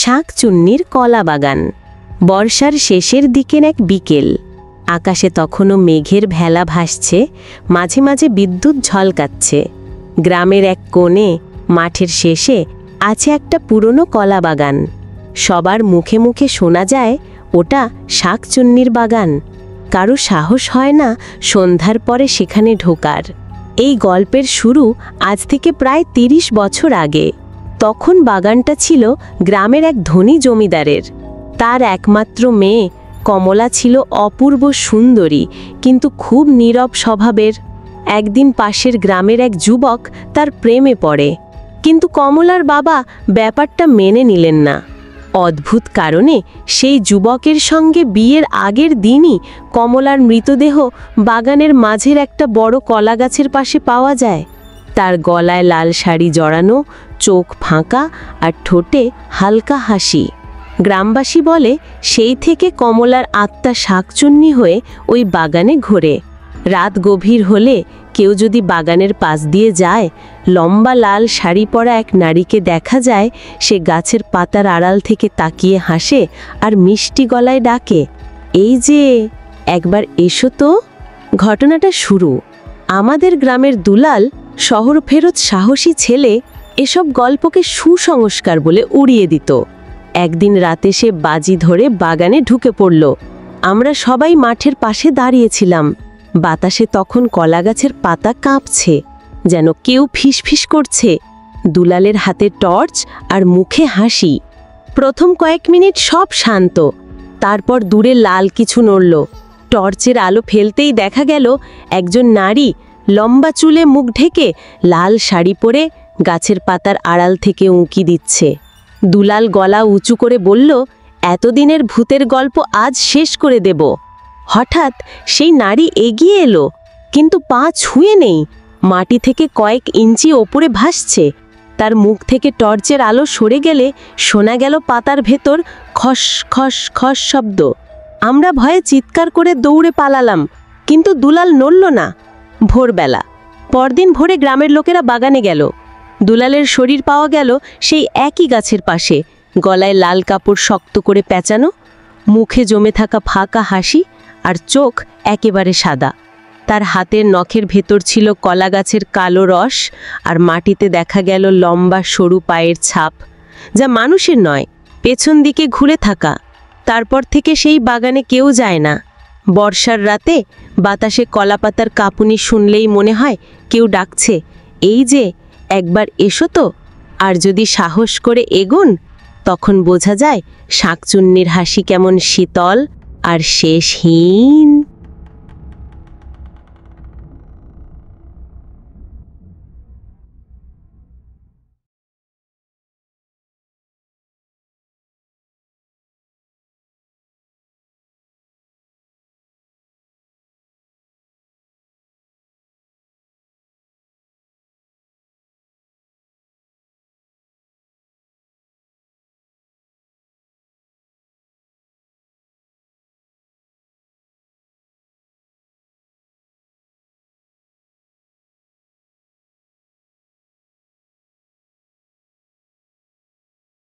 শাঁকচুন্নির কলা বাগান। বর্ষার শেষের দিকের এক বিকেল। আকাশে তখনও মেঘের ভেলা ভাসছে, মাঝে মাঝে বিদ্যুৎ ঝলকাচ্ছে। গ্রামের এক কোণে মাঠের শেষে আছে একটা পুরনো কলা বাগান। সবার মুখে মুখে শোনা যায় ওটা শাঁকচুন্নির বাগান। কারো সাহস হয় না সন্ধ্যার পরে সেখানে ঢোকার। এই গল্পের শুরু আজ থেকে প্রায় ৩০ বছর আগে। তখন বাগানটা ছিল গ্রামের এক ধনী জমিদারের। তার একমাত্র মেয়ে কমলা ছিল অপূর্ব সুন্দরী, কিন্তু খুব নীরব স্বভাবের। একদিন পাশের গ্রামের এক যুবক তার প্রেমে পড়ে, কিন্তু কমলার বাবা ব্যাপারটা মেনে নিলেন না। অদ্ভুত কারণে সেই যুবকের সঙ্গে বিয়ের আগের দিনই কমলার মৃতদেহ বাগানের মাঝের একটা বড় কলা গাছের পাশে পাওয়া যায়। তার গলায় লাল শাড়ি জড়ানো, চোখ ফাঁকা আর ঠোঁটে হালকা হাসি। গ্রামবাসী বলে সেই থেকে কমলার আত্মা শাঁকচুন্নি হয়ে ওই বাগানে ঘোরে। রাত গভীর হলে কেউ যদি বাগানের পাশ দিয়ে যায়, লম্বা লাল শাড়ি পরা এক নারীকে দেখা যায়। সে গাছের পাতার আড়াল থেকে তাকিয়ে হাসে আর মিষ্টি গলায় ডাকে, এই যে একবার এসো তো। ঘটনাটা শুরু। আমাদের গ্রামের দুলাল, শহর ফেরত সাহসী ছেলে, এসব গল্পকে সুসংস্কার বলে উড়িয়ে দিত। একদিন রাতে সে বাজি ধরে বাগানে ঢুকে পড়ল। আমরা সবাই মাঠের পাশে দাঁড়িয়েছিলাম। বাতাসে তখন কলাগাছের পাতা কাঁপছে, যেন কেউ ফিসফিস করছে। দুলালের হাতে টর্চ আর মুখে হাসি। প্রথম কয়েক মিনিট সব শান্ত, তারপর দূরে লাল কিছু নড়ল। টর্চের আলো ফেলতেই দেখা গেল একজন নারী, লম্বা চুলে মুখ ঢেকে, লাল শাড়ি পরে গাছের পাতার আড়াল থেকে উঁকি দিচ্ছে। দুলাল গলা উঁচু করে বলল, এতদিনের ভূতের গল্প আজ শেষ করে দেব। হঠাৎ সেই নারী এগিয়ে এলো, কিন্তু পা ছুঁয়ে নেই, মাটি থেকে কয়েক ইঞ্চি ওপরে ভাসছে। তার মুখ থেকে টর্চের আলো সরে গেলে শোনা গেল পাতার ভেতর খস খস খস শব্দ। আমরা ভয়ে চিৎকার করে দৌড়ে পালালাম, কিন্তু দুলাল নড়ল না। ভোরবেলা, পরদিন ভোরে গ্রামের লোকেরা বাগানে গেল। দুলালের শরীর পাওয়া গেল সেই একই গাছের পাশে, গলায় লাল কাপড় শক্ত করে পেঁচানো, মুখে জমে থাকা ফাঁকা হাসি, আর চোখ একেবারে সাদা। তার হাতের নখের ভেতর ছিল কলা গাছের কালো রস, আর মাটিতে দেখা গেল লম্বা সরু পায়ের ছাপ, যা মানুষের নয়, পেছন দিকে ঘুরে থাকা। তারপর থেকে সেই বাগানে কেউ যায় না। বর্ষার রাতে বাতাসে কলাপাতার কাঁপুনি শুনলেই মনে হয় কেউ ডাকছে, এই যে একবার এসো তো। আর যদি সাহস করে এগোন, তখন বোঝা যায় শাঁকচুন্নির হাসি কেমন শীতল আর শেষহীন।